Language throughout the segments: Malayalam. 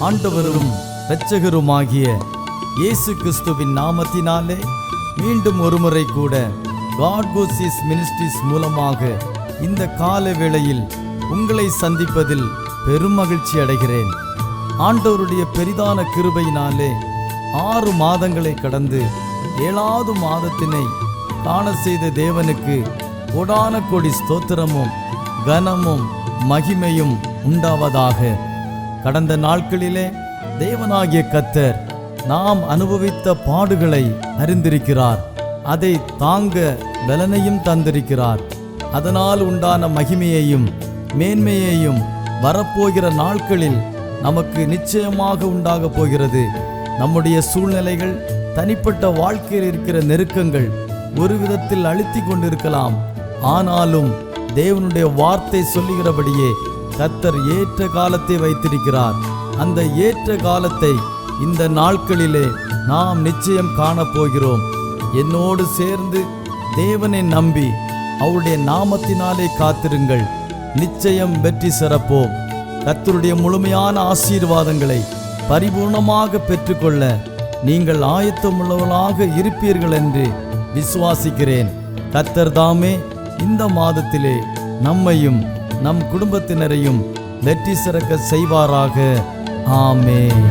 ஆண்டவரும் இரட்சகருமாகிய இயேசு கிறிஸ்துவின் நாமத்தினாலே மீண்டும் ஒருமுறை கூட God Goes Ministries மூலமாக இந்த கால வேளையில் உங்களை சந்திப்பதில் பெரும் மகிழ்ச்சி அடைகிறேன். ஆண்டவருடைய பெரிதான கிருபையினாலே 6 மாதங்களை கடந்து 7வது மாதத்தினை காண செய்த தேவனுக்கு கோடான கோடி ஸ்தோத்திரமும் கனமும் மகிமையும் உண்டாவதாக. கடந்த நாட்களிலே தேவனாகிய கர்த்தர் நாம் அனுபவித்த பாடுகளை அறிந்திருக்கிறார். அதை தாங்க பலனையும் தந்திருக்கிறார். அதனால் உண்டான மகிமையையும் மேன்மையையும் வரப்போகிற நாட்களில் நமக்கு நிச்சயமாக உண்டாக போகிறது. நம்முடைய சூழ்நிலைகள், தனிப்பட்ட வாழ்க்கையில் இருக்கிற நெருக்கங்கள் ஒரு விதத்தில் அழுத்தி கொண்டிருக்கலாம். ஆனாலும் தேவனுடைய வார்த்தை சொல்லுகிறபடியே கர்த்தர் ஏற்ற காலத்தை வைத்திருக்கிறார். அந்த ஏற்ற காலத்தை இந்த நாட்களிலே நாம் நிச்சயம் காணப்போகிறோம். என்னோடு சேர்ந்து தேவனை நம்பி அவருடைய நாமத்தினாலே காத்திருங்கள். நிச்சயம் வெற்றி சிறப்போம். கர்த்தருடைய முழுமையான ஆசீர்வாதங்களை பரிபூர்ணமாக பெற்றுக்கொள்ள நீங்கள் ஆயத்தமுள்ளவர்களாக இருப்பீர்கள் என்று விசுவாசிக்கிறேன். கர்த்தர் தாமே இந்த மாதத்திலே நம்மையும் நம் குடும்பத்தினரையும் வெற்றி சிறக்க செய்வாராக. ஆமென்.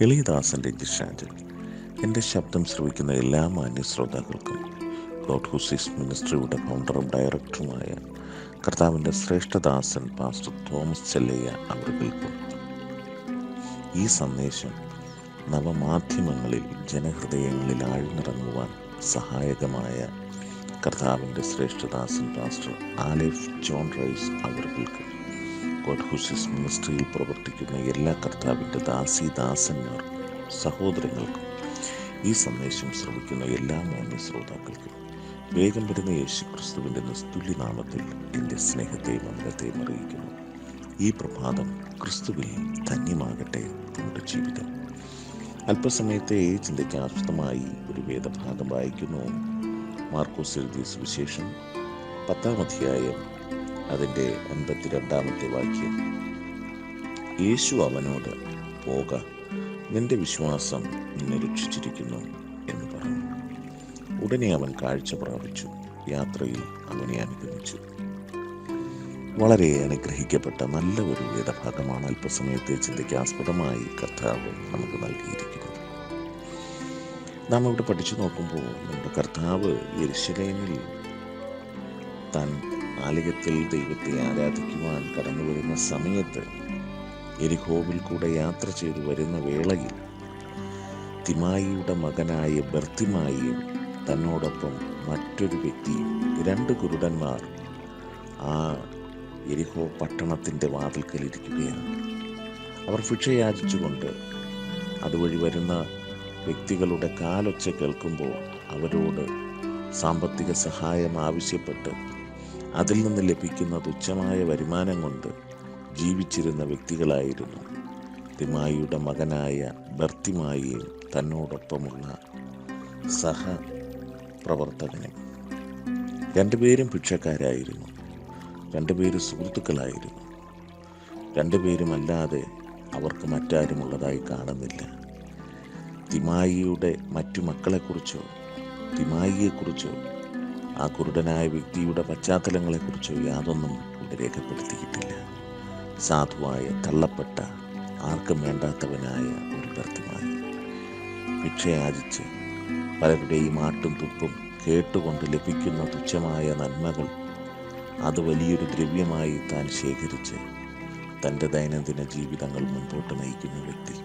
എളിയദാസൻ്റെ ചാനൽ എൻ്റെ ശബ്ദം ശ്രവിക്കുന്ന എല്ലാ മാന്യ ശ്രോതാക്കൾക്കും ഗോഡ് ഹൂസ് മിനിസ്ട്രിയുടെ ഫൗണ്ടറും ഡയറക്ടറുമായ കർത്താവിൻ്റെ ശ്രേഷ്ഠദാസൻ പാസ്റ്റർ തോമസ് ചെല്ലയ്യ അവർക്കും ഈ സന്ദേശം നവമാധ്യമങ്ങളിൽ ജനഹൃദയങ്ങളിൽ ആഴ്ന്നിറങ്ങുവാൻ സഹായകമായ കർത്താവിൻ്റെ ശ്രേഷ്ഠദാസൻ പാസ്റ്റർ ആലിഫ് ജോൺ റൈസ് അവർക്കും ഗോഡ് ഹൂസ് മിനിസ്ട്രിയിൽ പ്രവർത്തിക്കുന്ന എല്ലാ കർത്താവിൻ്റെ ദാസന്മാർക്കും സഹോദരങ്ങൾക്കും ഈ സന്ദേശം ശ്രമിക്കുന്ന എല്ലാ മാന്യ ശ്രോതാക്കൾക്കും വേഗം വരുന്ന യേശു ക്രിസ്തുവിൻ്റെ നിസ്തുല്യ നാമത്തിൽ എൻ്റെ സ്നേഹത്തെയും വന്ദനത്തെയും അറിയിക്കുന്നു. ഈ പ്രഭാതം ക്രിസ്തുവിൽ ധന്യമാകട്ടെ നമ്മുടെ ജീവിതം. അല്പസമയത്തെ ചിന്തയ്ക്ക് ആസ്പദമായി ഒരു വേദഭാഗം വായിക്കുന്നു. മാർക്കോസ് എഴുതിയ സുവിശേഷം 10-ാം അധ്യായം അതിൻ്റെ 52-ാമത്തെ വാക്യം. യേശു അവനോട്, പോക, നിന്റെ വിശ്വാസം നിന്നെ രക്ഷിച്ചിരിക്കുന്നു എന്ന് പറഞ്ഞു. ഉടനെ അവൻ കാഴ്ച പ്രാപിച്ചു, യാത്രയിൽ അവനെ അനുഗമിച്ചു. വളരെ അനുഗ്രഹിക്കപ്പെട്ട നല്ല ഒരു വേദഭാഗമാണ് അല്പസമയത്തെ ചിന്തയ്ക്ക് ആസ്പദമായി കർത്താവ് നമുക്ക് നൽകിയിരിക്കുന്നത്. നാം ഇവിടെ പഠിച്ചു നോക്കുമ്പോൾ നമ്മുടെ കർത്താവ് യെരുശലേമിൽ താൻ ആലയത്തിൽ ദൈവത്തെ ആരാധിക്കുവാൻ കടന്നു വരുന്ന സമയത്ത് യെരിഹോവിൽ കൂടെ യാത്ര ചെയ്തു വരുന്ന വേളയിൽ തിമായിയുടെ മകനായ ബർത്തിമായിയും തന്നോടൊപ്പം മറ്റൊരു വ്യക്തിയും 2 കുരുടന്മാർ ആ യെരിഹോ പട്ടണത്തിൻ്റെ വാതിൽക്കലിരിക്കുകയാണ്. അവർ ഭിക്ഷ യാചിച്ചുകൊണ്ട് അതുവഴി വരുന്ന വ്യക്തികളുടെ കാലൊച്ച കേൾക്കുമ്പോൾ അവരോട് സാമ്പത്തിക സഹായം ആവശ്യപ്പെട്ട് അതിൽ നിന്ന് ലഭിക്കുന്ന തുച്ഛമായ വരുമാനം കൊണ്ട് ജീവിച്ചിരുന്ന വ്യക്തികളായിരുന്നു തിമായിയുടെ മകനായ ബർത്തിമായിയും തന്നോടൊപ്പമുള്ള സഹപ്രവർത്തകനും. 2 പേരും ഭിക്ഷക്കാരായിരുന്നു. 2 പേരും സുഹൃത്തുക്കളായിരുന്നു. 2 പേരുമല്ലാതെ അവർക്ക് മറ്റാരുമുള്ളതായി കാണുന്നില്ല. തിമായിയുടെ മറ്റു മക്കളെക്കുറിച്ചോ തിമായിയെക്കുറിച്ചോ ആ കുരുടനായ വ്യക്തിയുടെ പശ്ചാത്തലങ്ങളെക്കുറിച്ചോ യാതൊന്നും ഇവിടെ രേഖപ്പെടുത്തിയിട്ടില്ല. സാധുവായ, തള്ളപ്പെട്ട, ആർക്കും വേണ്ടാത്തവനായ ഒരു ബർത്തിമായി ഭിക്ഷയാചിച്ച് പലരുടെയും ആട്ടും തുപ്പും കേട്ടുകൊണ്ട് ലഭിക്കുന്ന തുച്ഛമായ നന്മകൾ അത് വലിയൊരു ദ്രവ്യമായി താൻ ശേഖരിച്ച് തൻ്റെ ദൈനംദിന ജീവിതങ്ങൾ മുൻപോട്ട് നയിക്കുന്ന വ്യക്തി.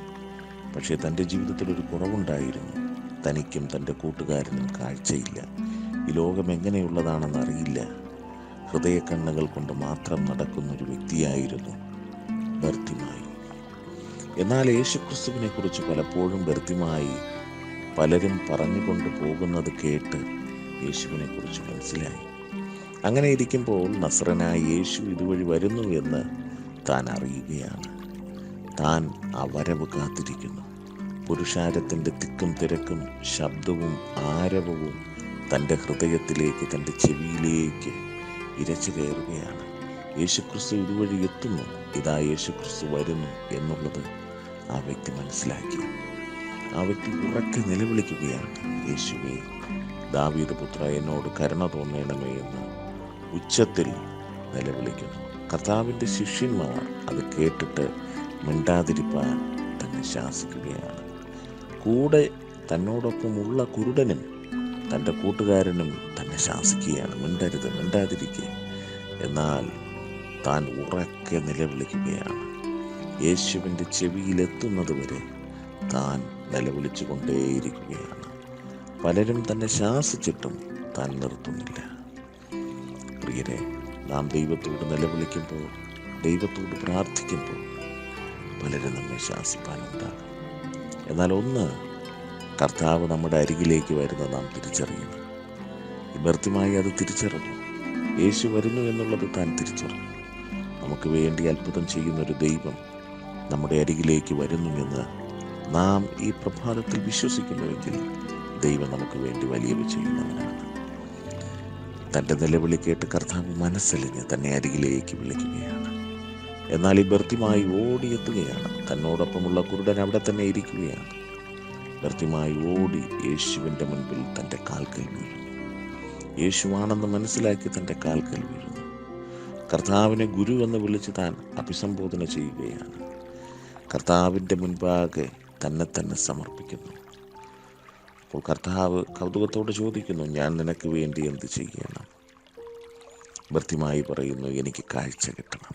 പക്ഷേ തൻ്റെ ജീവിതത്തിലൊരു കുറവുണ്ടായിരുന്നു. തനിക്കും തൻ്റെ കൂട്ടുകാരനും കാഴ്ചയില്ല. ഈ ലോകം എങ്ങനെയുള്ളതാണെന്ന് അറിയില്ല. ഹൃദയക്കണ്ണുകൾ കൊണ്ട് മാത്രം നടക്കുന്നൊരു വ്യക്തിയായിരുന്നു ബർത്തിമായി. എന്നാൽ യേശുക്രിസ്തുവിനെ കുറിച്ച് പലപ്പോഴും ബർത്തിമായി പലരും പറഞ്ഞുകൊണ്ട് പോകുന്നത് കേട്ട് യേശുവിനെ കുറിച്ച് മനസ്സിലായി. അങ്ങനെ ഇരിക്കുമ്പോൾ നസ്രനായ യേശു ഇതുവഴി വരുന്നു എന്ന് താൻ അറിയുകയാണ്. താൻ ആ വരവ് കാത്തിരിക്കുന്നു. പുരുഷാരത്തിൻ്റെ തിക്കും തിരക്കും ശബ്ദവും ആരവവും തൻ്റെ ഹൃദയത്തിലേക്ക്, തൻ്റെ ചെവിയിലേക്ക് ഇരച്ചു കയറുകയാണ്. യേശുക്രിസ്തു ഇതുവഴി എത്തുന്നു, ഇതാ യേശുക്രിസ്തു വരുന്നു എന്നുള്ളത് ആ വ്യക്തി മനസ്സിലാക്കി. ആ വ്യക്തി ഉറക്കെ നിലവിളിക്കുകയാണ്, യേശുവേ, ദാവീദ് പുത്ര, എന്നോട് കരുണ തോന്നണമേ എന്ന് ഉച്ചത്തിൽ നിലവിളിക്കുന്നു. കർത്താവിൻ്റെ ശിഷ്യന്മാർ അത് കേട്ടിട്ട് മിണ്ടാതിരിപ്പാൻ തന്നെ ശാസിക്കുകയാണ്. കൂടെ തന്നോടൊപ്പമുള്ള കുരുടനും തൻ്റെ കൂട്ടുകാരനും തന്നെ ശാസിക്കുകയാണ്, മിണ്ടരുത്, മിണ്ടാതിരിക്കുക. എന്നാൽ താൻ ഉറക്കെ നിലവിളിക്കുകയാണ്. യേശുവിൻ്റെ ചെവിയിലെത്തുന്നത് വരെ താൻ നിലവിളിച്ചു കൊണ്ടേയിരിക്കുകയാണ്. പലരും തന്നെ ശാസിച്ചിട്ടും താൻ നിർത്തുന്നില്ല. പ്രിയരെ, നാം ദൈവത്തോട് നിലവിളിക്കുമ്പോൾ, ദൈവത്തോട് പ്രാർത്ഥിക്കുമ്പോൾ പലരും നമ്മെ ശാസിപ്പാനുണ്ടാകും. എന്നാൽ ഒന്ന്, കർത്താവ് നമ്മുടെ അരികിലേക്ക് വരുന്നത് നാം തിരിച്ചറിയണം. ഭർത്തിമായി അത് തിരിച്ചറിഞ്ഞു. യേശു വരുന്നു എന്നുള്ളത് താൻ തിരിച്ചറിഞ്ഞു. നമുക്ക് വേണ്ടി അത്ഭുതം ചെയ്യുന്നൊരു ദൈവം നമ്മുടെ അരികിലേക്ക് വരുന്നുവെന്ന് നാം ഈ പ്രഭാതത്തിൽ വിശ്വസിക്കുന്നുവെങ്കിൽ ദൈവം നമുക്ക് വേണ്ടി വലിയവ ചെയ്യുന്നവനാണ്. തൻ്റെ നിലവിളി കേട്ട് കർത്താവ് മനസ്സലിഞ്ഞ് തന്നെ അരികിലേക്ക് വിളിക്കുകയാണ്. എന്നാൽ ഈ ബർത്തിമായി ഓടിയെത്തുകയാണ്. തന്നോടൊപ്പമുള്ള കുരുടൻ അവിടെ തന്നെ ഇരിക്കുകയാണ്. ബർത്തിമായി ഓടി യേശുവിൻ്റെ മുൻപിൽ തൻ്റെ കാൽക്കൽ വീഴുന്നു. യേശുവാണെന്ന് മനസ്സിലാക്കി തൻ്റെ കാൽക്കൽ വീഴുന്നു. കർത്താവിനെ ഗുരു എന്ന് വിളിച്ച് താൻ അഭിസംബോധന ചെയ്യുകയാണ്. കർത്താവിൻ്റെ മുൻപാകെ തന്നെ സമർപ്പിക്കുന്നു. അപ്പോൾ കർത്താവ് കൗതുകത്തോട് ചോദിക്കുന്നു, ഞാൻ നിനക്ക് വേണ്ടി എന്ത് ചെയ്യണം? ഭർത്തിമായി പറയുന്നു, എനിക്ക് കാഴ്ച കിട്ടണം.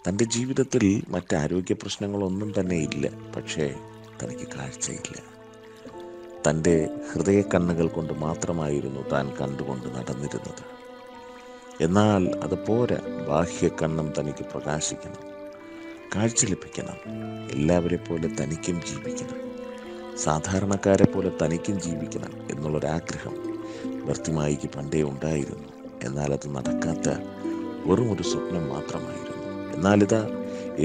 തൻ്റെ ജീവിതത്തിൽ മറ്റാരോഗ്യ പ്രശ്നങ്ങളൊന്നും തന്നെ ഇല്ല, പക്ഷേ തനിക്ക് കാഴ്ചയില്ല. തൻ്റെ ഹൃദയ കണ്ണുകൾ കൊണ്ട് മാത്രമായിരുന്നു താൻ കണ്ടുകൊണ്ട് നടന്നിരുന്നത്. എന്നാൽ അത് പോരാ, ബാഹ്യകണ്ണും തനിക്ക് പ്രകാശിക്കണം, കാഴ്ച ലഭിക്കണം. എല്ലാവരെ പോലെ തനിക്കും ജീവിക്കണം, സാധാരണക്കാരെ പോലെ തനിക്കും ജീവിക്കണം എന്നുള്ളൊരാഗ്രഹം ബർത്തിമായിക്ക് പണ്ടേ ഉണ്ടായിരുന്നു. എന്നാൽ അത് നടക്കാത്ത വെറും ഒരു സ്വപ്നം മാത്രമായിരുന്നു. എന്നാൽ ഇതാ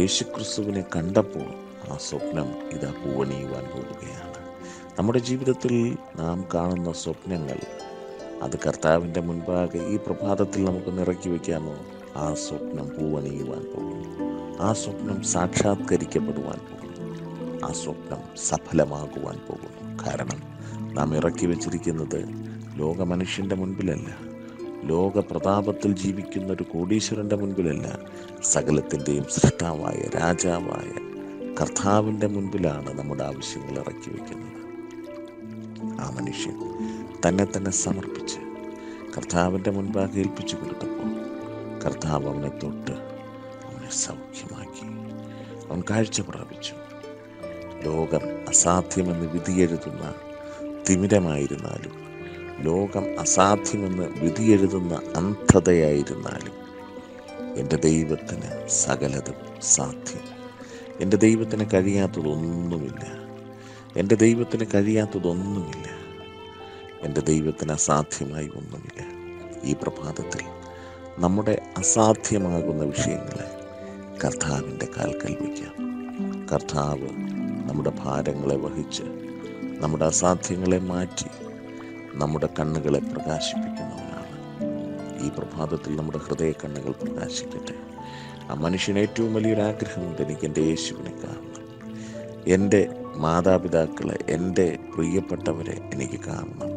യേശുക്രിസ്തുവിനെ കണ്ടപ്പോൾ ആ സ്വപ്നം ഇതാ പൂവണിയുവാൻ പോവുകയാണ്. നമ്മുടെ ജീവിതത്തിൽ നാം കാണുന്ന സ്വപ്നങ്ങൾ അത് കർത്താവിൻ്റെ മുൻപാകെ ഈ പ്രഭാതത്തിൽ നമുക്ക് നിറക്കി വയ്ക്കാമോ? ആ സ്വപ്നം പൂവണിയുവാൻ പോകുന്നു. ആ സ്വപ്നം സാക്ഷാത്കരിക്കപ്പെടുവാൻ പോകുന്നു. ആ സ്വപ്നം സഫലമാകുവാൻ പോകുന്നു. കാരണം നാം ഇറക്കി വച്ചിരിക്കുന്നത് ലോക മനുഷ്യൻ്റെ മുൻപിലല്ല, ലോക പ്രതാപത്തിൽ ജീവിക്കുന്ന ഒരു കോടീശ്വരൻ്റെ മുൻപിലല്ല, സകലത്തിൻ്റെയും സൃഷ്ടാവായ രാജാവായ കർത്താവിൻ്റെ മുൻപിലാണ് നമ്മുടെ ആവശ്യങ്ങൾ ഇറക്കി വയ്ക്കുന്നത്. ആ മനുഷ്യൻ തന്നെ സമർപ്പിച്ച് കർത്താവിൻ്റെ മുൻപാകെ ഏൽപ്പിച്ചു കൊടുത്തപ്പോൾ കർത്താവ് അവനെ തൊട്ട് അവനെ സൗഖ്യമാക്കി. അവൻ കാഴ്ച പ്രാപിച്ചു. ലോകം അസാധ്യമെന്ന് വിധിയെഴുതുന്ന തിമിരമായിരുന്നാലും, ലോകം അസാധ്യമെന്ന് വിധിയെഴുതുന്ന അന്ധതയായിരുന്നാലും, എൻ്റെ ദൈവത്തിന് സകലതും സാധ്യം. എൻ്റെ ദൈവത്തിന് കഴിയാത്തതൊന്നുമില്ല. എൻ്റെ ദൈവത്തിന് കഴിയാത്തതൊന്നുമില്ല. എൻ്റെ ദൈവത്തിന് അസാധ്യമായി ഒന്നുമില്ല. ഈ പ്രഭാതത്തിൽ നമ്മുടെ അസാധ്യമാകുന്ന വിഷയങ്ങളെ കർത്താവിൻ്റെ കാൽക്കൽ വയ്ക്കാം. കർത്താവ് നമ്മുടെ ഭാരങ്ങളെ വഹിച്ച് നമ്മുടെ അസാധ്യങ്ങളെ മാറ്റി നമ്മുടെ കണ്ണുകളെ പ്രകാശിപ്പിക്കുന്നവനാണ്. ഈ പ്രഭാതത്തിൽ നമ്മുടെ ഹൃദയ കണ്ണുകൾ പ്രകാശിക്കട്ടെ. ആ മനുഷ്യന് ഏറ്റവും വലിയൊരാഗ്രഹമുണ്ട്, എനിക്ക് എൻ്റെ യേശുവിനെ കാണണം, എൻ്റെ മാതാപിതാക്കളെ, എൻ്റെ പ്രിയപ്പെട്ടവരെ എനിക്ക് കാണണം,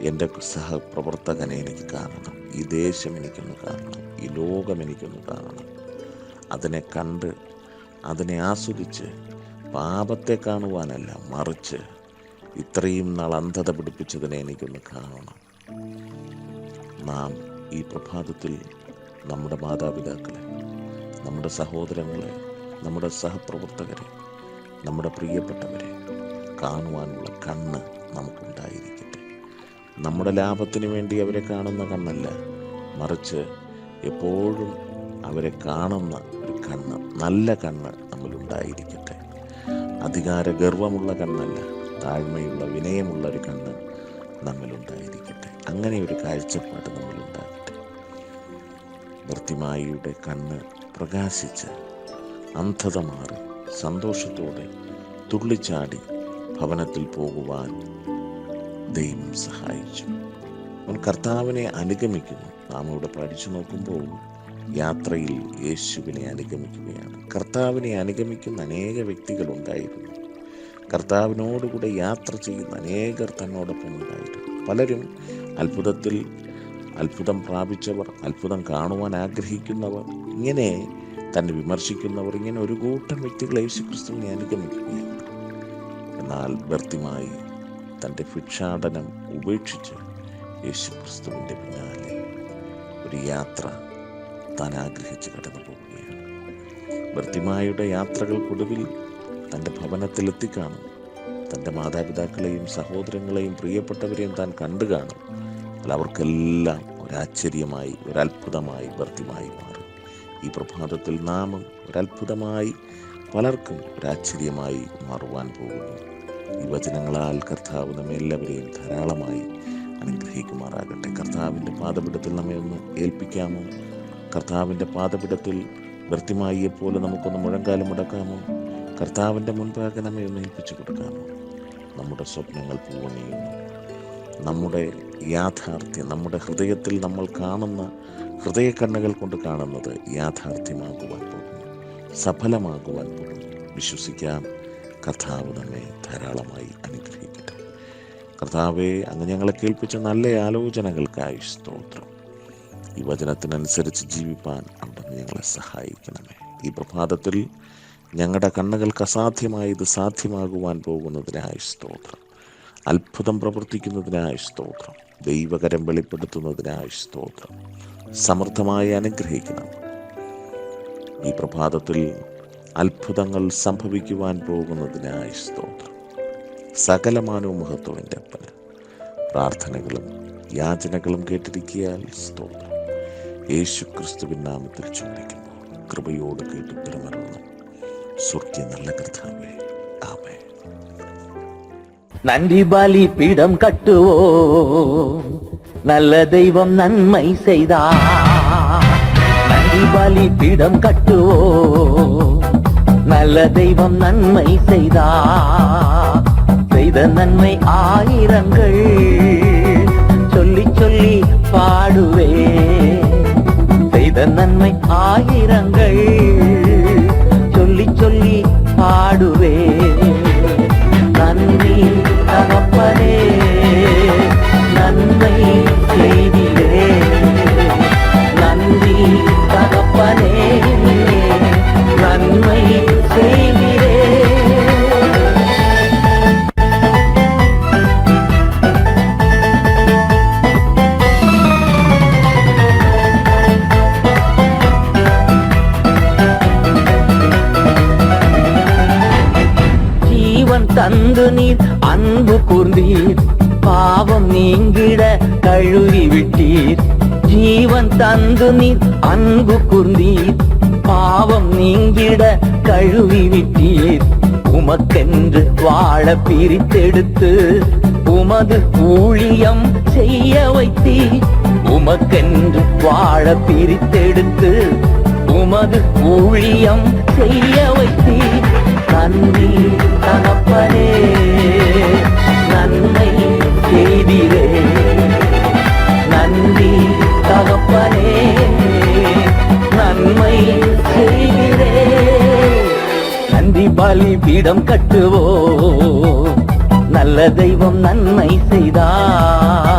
എൻ്റെ സഹപ്രവർത്തകനെ എനിക്ക് കാണണം, ഈ ദേശം എനിക്കൊന്ന് കാണണം, ഈ ലോകം എനിക്കൊന്ന് കാണണം. അതിനെ കണ്ട് അതിനെ ആസ്വദിച്ച് പാപത്തെ കാണുവാനല്ല, മറിച്ച് ഇത്രയും നാൾ അന്ധത പിടിപ്പിച്ചതിനെ എനിക്കൊന്ന് കാണണം. നാം ഈ പ്രഭാതത്തിൽ നമ്മുടെ മാതാപിതാക്കളെ, നമ്മുടെ സഹോദരങ്ങളെ, നമ്മുടെ സഹപ്രവർത്തകരെ, നമ്മുടെ പ്രിയപ്പെട്ടവരെ കാണുവാനുള്ള കണ്ണ് നമുക്കുണ്ടായിരിക്കട്ടെ. നമ്മുടെ ലാഭത്തിന് വേണ്ടി അവരെ കാണുന്ന കണ്ണല്ല, മറിച്ച് എപ്പോഴും അവരെ കാണുന്ന ഒരു കണ്ണ്, നല്ല കണ്ണ് നമ്മളുണ്ടായിരിക്കട്ടെ. അധികാര ഗർവമുള്ള കണ്ണല്ല, താഴ്മയുള്ള വിനയമുള്ള ഒരു കണ്ണ് നമ്മളുണ്ടായിരിക്കട്ടെ. അങ്ങനെ ഒരു കാഴ്ചപ്പാട് നമ്മളുണ്ടാകട്ടെ. ബർത്തിമായിയുടെ കണ്ണ് പ്രകാശിച്ച് അന്ധത മാറി സന്തോഷത്തോടെ തുള്ളിച്ചാടി ഭവനത്തിൽ പോകുവാൻ ദൈവം സഹായിച്ചു. അവൻ കർത്താവിനെ അനുഗമിക്കുന്നു. നാം ഇവിടെ പഠിച്ചു നോക്കുമ്പോൾ യാത്രയിൽ യേശുവിനെ അനുഗമിക്കുകയാണ്. കർത്താവിനെ അനുഗമിക്കുന്ന അനേക വ്യക്തികളുണ്ടായിരുന്നു. കർത്താവിനോടുകൂടെ യാത്ര ചെയ്യുന്ന അനേകർ തന്നോടൊപ്പം ഉണ്ടായിരുന്നു. പലരും അത്ഭുതം പ്രാപിച്ചവർ, അത്ഭുതം കാണുവാൻ ആഗ്രഹിക്കുന്നവർ, ഇങ്ങനെ തന്നെ വിമർശിക്കുന്നവർ, ഇങ്ങനെ ഒരു കൂട്ടം വ്യക്തികൾ യേശുക്രിസ്തുവിനെ അനുഗമിക്കുകയാണ്. എന്നാൽ വ്യർത്ഥമായി തൻ്റെ ഭിക്ഷാടനം ഉപേക്ഷിച്ച് യേശുക്രിസ്തുവിൻ്റെ പിന്നാലെ ഒരു യാത്ര താൻ ആഗ്രഹിച്ച് കടന്നു പോവുകയാണ്. ബർത്തിമായുടെ യാത്രകൾക്കൊടുവിൽ തൻ്റെ ഭവനത്തിലെത്തിക്കാണും. തൻ്റെ മാതാപിതാക്കളെയും സഹോദരങ്ങളെയും പ്രിയപ്പെട്ടവരെയും താൻ കണ്ടു കാണും. അല്ല, അവർക്കെല്ലാം ഒരാശ്ചര്യമായി, ഒരത്ഭുതമായി ബർത്തിമായി മാറും. ഈ പ്രഭാതത്തിൽ നാമും ഒരത്ഭുതമായി, പലർക്കും ഒരാശ്ചര്യമായി മാറുവാൻ പോകുന്നു. ഈ വചനങ്ങളാൽ കർത്താവ് നമ്മെ എല്ലാവരെയും ധാരാളമായി അനുഗ്രഹിക്കുമാറാകട്ടെ. കർത്താവിൻ്റെ പാദപീഠത്തിൽ നമ്മെ ഒന്ന് ഏൽപ്പിക്കാമോ? കർത്താവിൻ്റെ പാദപീഠത്തിൽ ബർത്തിമായിയെപ്പോലെ നമുക്കൊന്ന് മുഴങ്കാലം മുടക്കാമോ? കർത്താവിൻ്റെ മുൻപാകെ നമ്മെ ഒന്ന് ഏൽപ്പിച്ചു കൊടുക്കാമോ? നമ്മുടെ സ്വപ്നങ്ങൾ പൂവണിയുന്നു. നമ്മുടെ യാഥാർത്ഥ്യം, നമ്മുടെ ഹൃദയത്തിൽ നമ്മൾ കാണുന്ന ഹൃദയക്കണ്ണുകൾ കൊണ്ട് കാണുന്നത് യാഥാർത്ഥ്യമാകുവാൻ പോകുന്നു, സഫലമാകുവാൻ പോകുന്നു. വിശ്വസിക്കാം, കർത്താവ് നമ്മെ ധാരാളമായി അനുഗ്രഹിക്കട്ടെ. കർത്താവെ, അങ്ങ് ഞങ്ങളെ കേൾപ്പിച്ച നല്ല ആലോചനകൾക്കായി സ്തോത്രം. ഈ വചനത്തിനനുസരിച്ച് ജീവിപ്പാൻ അവിടുന്ന് ഞങ്ങളെ സഹായിക്കണമേ. ഈ പ്രഭാതത്തിൽ ഞങ്ങളുടെ കണ്ണുകൾക്ക് അസാധ്യമായത് സാധ്യമാകുവാൻ പോകുന്നതിനായി സ്തോത്രം. അത്ഭുതം പ്രവർത്തിക്കുന്നതിനായി സ്തോത്രം. ദൈവകരം വെളിപ്പെടുത്തുന്നതിനായി സ്തോത്രം. സമൃദ്ധമായി അനുഗ്രഹിക്കണം. ഈ പ്രഭാതത്തിൽ അത്ഭുതങ്ങൾ സംഭവിക്കുവാൻ പോകുന്നതിനായി സ്തോത്രം. സകലമാനവും മഹത്വത്തിൻ്റെ അപ്പന് പ്രാർത്ഥനകളും യാചനകളും കേട്ടിരിക്കിയാൽ സ്തോത്രം. യേശു ക്രിസ്തുവിൻ നാമത്തിൽ ചോദിക്കുന്നു, കൃപയോട് കേട്ട് ഉത്തരമരുന്നു. സ്വർഗ്ഗീയ നല്ല കർത്താവേ, ആമേൻ. நன்றி பலி பீடம் கட்டுவோம், நல்ல தெய்வம் நன்மை செய்தார். நன்றி பலி பீடம் கட்டுவோம், நல்ல தெய்வம் நன்மை செய்தார். செய்த நன்மை ஆயிரங்கள் சொல்லி சொல்லி பாடுவே. செய்த நன்மை ஆயிரங்கள் சொல்லி சொல்லி பாடுவே. நன்றி தகப்பனே, நன்மை செய்திலே. நன்றி தகப்பனே, நன்மை செய்திலே. தந்து நீர் அன்பு கூர்ந்தீர், பாவம் நீங்கிட கழுவி விட்டீர். ஜீவன் தந்து நீர் அன்பு கூர்ந்தீர், பாவம் நீங்கிட கழுவி விட்டீர். உமக்கென்று வாழ பிரித்தெடுத்து உமது ஊழியம் செய்ய வைத்தீர். உமக்கென்று வாழ பிரித்தெடுத்து உமது ஊழியம் செய்ய வைத்தீர். நன்றி தகப்பனே, நன்மை செய்திரே. நன்றி தகப்பனே, நன்மை செய்திரே. நன்றி பலி பீடம் கட்டுவோம், நல்ல தெய்வம் நன்மை செய்தார்.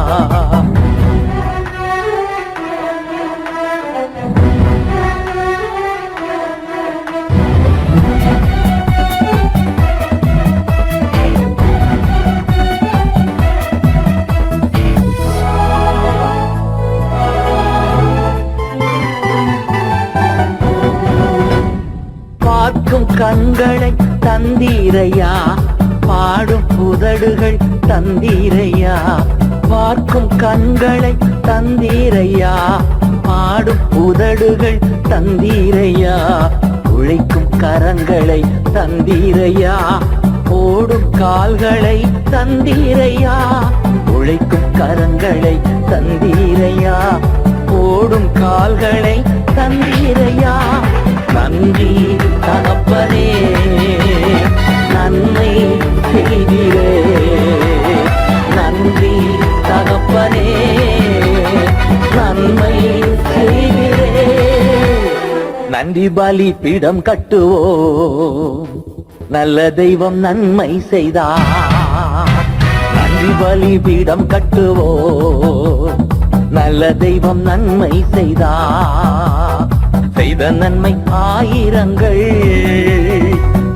பார்க்கும் கண்களை தந்தீரையா, பாடும் உதடுகள் தந்தீரையா. பார்க்கும் கண்களை தந்தீரையா, பாடும் உதடுகள் தந்தீரையா. உழைக்கும் கரங்களை தந்தீரையா, ஓடும் கால்களை தந்தீரையா. உழைக்கும் கரங்களை தந்தீரையா, ஓடும் கால்களை தந்தீரையா. நன்றி தகப்பனே, நன்மை செய்திரே. நன்றி தகப்பனே, நன்மை செய்திரே. நன்றி பலி பீடம் கட்டுவோம், நல்ல தெய்வம் நன்மை செய்தார். நன்றி பலி பீடம் கட்டுவோம், நல்ல தெய்வம் நன்மை செய்தார். செய்த நன்மை ஆயிரங்கள்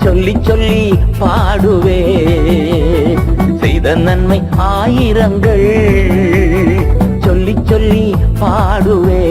சொல்லி சொல்லி பாடுவே. செய்த நன்மை ஆயிரங்கள் சொல்லி சொல்லி பாடுவே.